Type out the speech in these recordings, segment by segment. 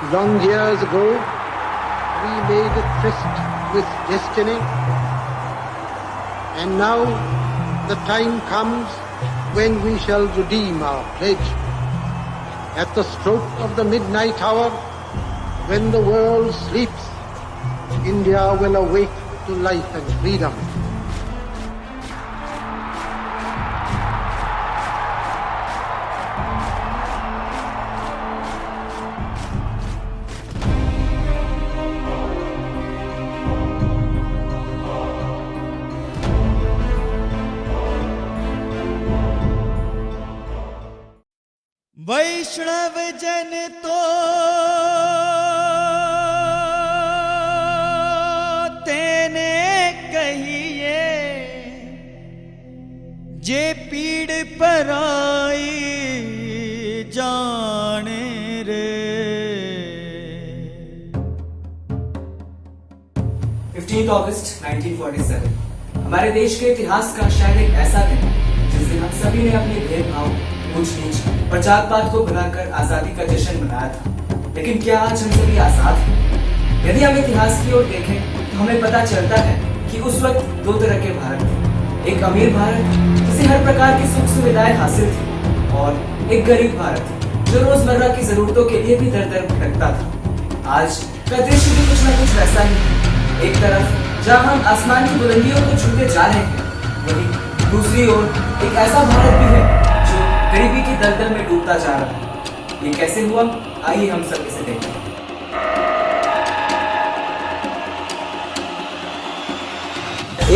Long years ago, we made a tryst with destiny, and now the time comes when we shall redeem our pledge. At the stroke of the midnight hour, when the world sleeps, India will awake to life and freedom. वैष्णव जन तो तेने कहिए जे पीड़ पर आई जाने रे। 15 अगस्त 1947 हमारे देश के इतिहास का शायद एक ऐसा दिन जिस दिन हम सभी ने अपने भेदभाव, ऊंच नीच और जात पात को भुलाकर आजादी का जश्न मनाया था। लेकिन क्या आज हम सभी आजाद हैं? यदि हम इतिहास की ओर देखें तो हमें पता चलता है कि उस वक्त दो तरह के भारत थे। एक अमीर भारत जिसे हर प्रकार की सुख सुविधाएं हासिल थी, और एक गरीब भारत जो रोजमर्रा की जरूरतों के लिए भी दर दर भटकता था। आज का दृश्य भी कुछ न कुछ वैसा ही है। एक तरफ जहाँ हम आसमान की बुलंदियों को छूते जा रहे हैं, वहीं दूसरी ओर एक ऐसा भारत भी है जो गरीबी की दलदल में डूबता जा रहा है। ये कैसे हुआ, आइए हम सब इसे देखें।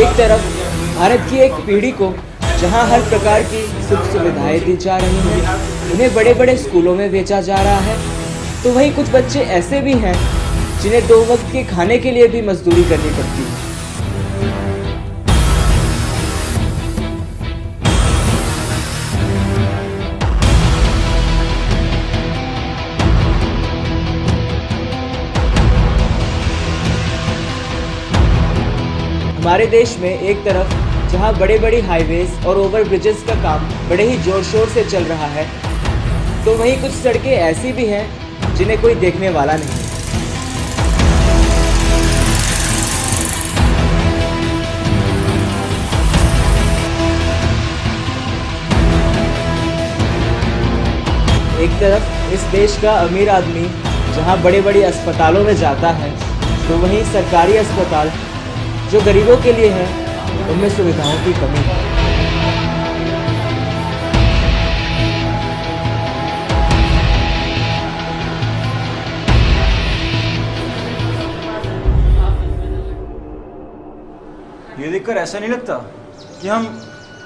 एक तरफ भारत की एक पीढ़ी को जहां हर प्रकार की सुख सुविधाएं दी जा रही हैं, उन्हें बड़े बड़े स्कूलों में भेजा जा रहा है, तो वहीं कुछ बच्चे ऐसे भी हैं जिन्हें 2 वक्त के खाने के लिए भी मजदूरी करनी पड़ती है। हमारे देश में एक तरफ जहां बड़े बड़े हाईवेज और ओवर ब्रिजेस का काम बड़े ही जोर शोर से चल रहा है, तो वहीं कुछ सड़कें ऐसी भी हैं जिन्हें कोई देखने वाला नहीं। एक तरफ इस देश का अमीर आदमी जहां बड़े बड़े अस्पतालों में जाता है, तो वहीं सरकारी अस्पताल जो गरीबों के लिए है, उनमें सुविधाओं की कमी है। ये देखकर ऐसा नहीं लगता कि हम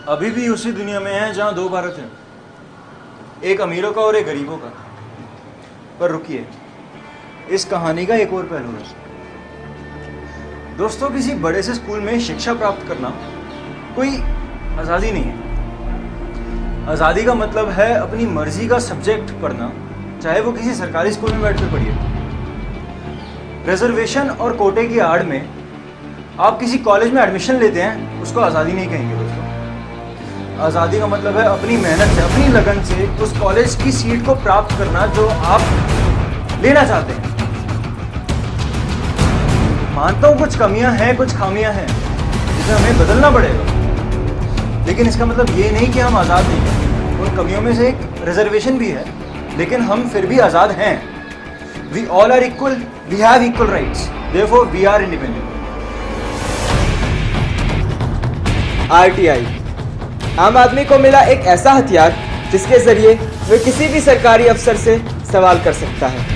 अभी भी उसी दुनिया में हैं जहां 2 भारत हैं, एक अमीरों का और एक गरीबों का। पर रुकिए, इस कहानी का एक और पहलू है। दोस्तों, किसी बड़े से स्कूल में शिक्षा प्राप्त करना कोई आज़ादी नहीं है। आज़ादी का मतलब है अपनी मर्जी का सब्जेक्ट पढ़ना, चाहे वो किसी सरकारी स्कूल में बैठकर पढ़िए। रिजर्वेशन और कोटे की आड़ में आप किसी कॉलेज में एडमिशन लेते हैं, उसको आज़ादी नहीं कहेंगे दोस्तों। आज़ादी का मतलब है अपनी मेहनत से, अपनी लगन से उस कॉलेज की सीट को प्राप्त करना जो आप लेना चाहते हैं। मानता हूँ कुछ कमियां हैं, कुछ खामियां हैं जिसे हमें बदलना पड़ेगा, लेकिन इसका मतलब ये नहीं कि हम आज़ाद नहीं हैं। उन कमियों में से एक रिजर्वेशन भी है, लेकिन हम फिर भी आज़ाद हैं। We all are equal, we have equal rights, therefore we are independent. RTI आम आदमी को मिला एक ऐसा हथियार जिसके जरिए वह किसी भी सरकारी अफसर से सवाल कर सकता है।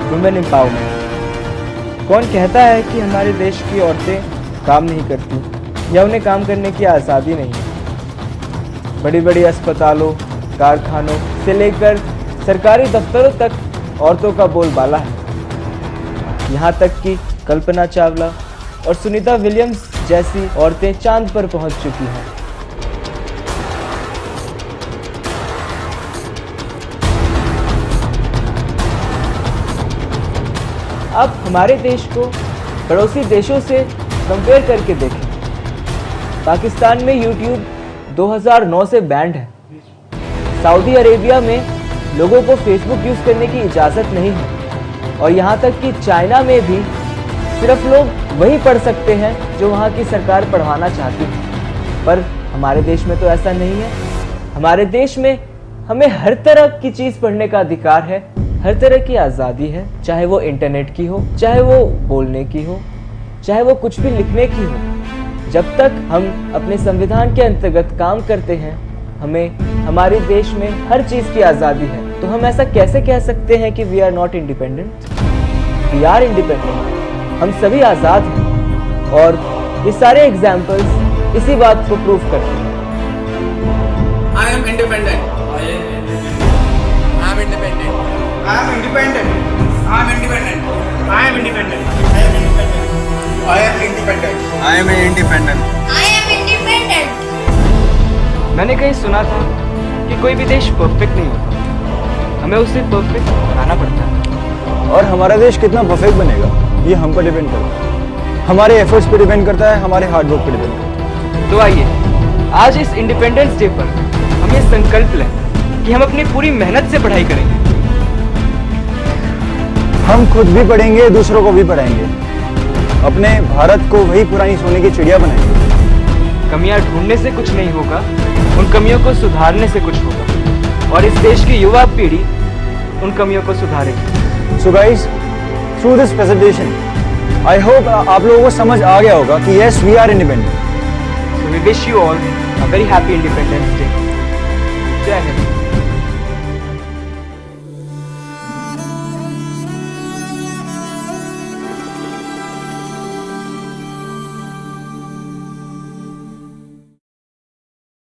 Women empowerment. कौन कहता है कि हमारे देश की औरतें काम नहीं करती या उन्हें काम करने की आज़ादी नहीं है? बड़ी बड़ी अस्पतालों, कारखानों से लेकर सरकारी दफ्तरों तक औरतों का बोलबाला है। यहाँ तक कि कल्पना चावला और सुनीता विलियम्स जैसी औरतें चांद पर पहुँच चुकी हैं। आप हमारे देश को पड़ोसी देशों से कंपेयर करके देखें। पाकिस्तान में यूट्यूब 2009 से बैंड है। सऊदी अरेबिया में लोगों को फेसबुक यूज़ करने की इजाज़त नहीं है और यहाँ तक कि चाइना में भी सिर्फ लोग वही पढ़ सकते हैं जो वहाँ की सरकार पढ़वाना चाहती है। पर हमारे देश में तो ऐसा नहीं है। हमारे देश में हमें हर तरह की चीज़ पढ़ने का अधिकार है, हर तरह की आज़ादी है, चाहे वो इंटरनेट की हो, चाहे वो बोलने की हो, चाहे वो कुछ भी लिखने की हो। जब तक हम अपने संविधान के अंतर्गत काम करते हैं, हमें हमारे देश में हर चीज़ की आज़ादी है। तो हम ऐसा कैसे कह सकते हैं कि we are not independent? We are independent. हम सभी आज़ाद हैं और ये सारे एग्जाम्पल्स इसी बात को प्रूव करते हैं। I am independent. I am independent. I am independent. I am independent. I am independent. I am independent. I am independent. I am independent. मैंने कहीं सुना था कि कोई भी देश परफेक्ट नहीं होता, हमें उसे परफेक्ट बनाना पड़ता है। और हमारा देश कितना परफेक्ट बनेगा ये हम पर डिपेंड करता है, हमारे एफर्ट्स पे डिपेंड करता है, हमारे हार्ड वर्क पे डिपेंड करता है। तो आइए आज इस इंडिपेंडेंस डे पर हम ये संकल्प लें कि हम अपनी पूरी मेहनत से पढ़ाई करेंगे। हम खुद भी पढ़ेंगे, दूसरों को भी पढ़ाएंगे, अपने भारत को वही पुरानी सोने की चिड़िया बनाएंगे। कमियां ढूंढने से कुछ नहीं होगा, उन कमियों को सुधारने से कुछ होगा और इस देश की युवा पीढ़ी उन कमियों को सुधारेगी। So guys, through this presentation I hope आप लोगों को समझ आ गया होगा कि yes we are independent. So we wish you all a very happy Independence Day.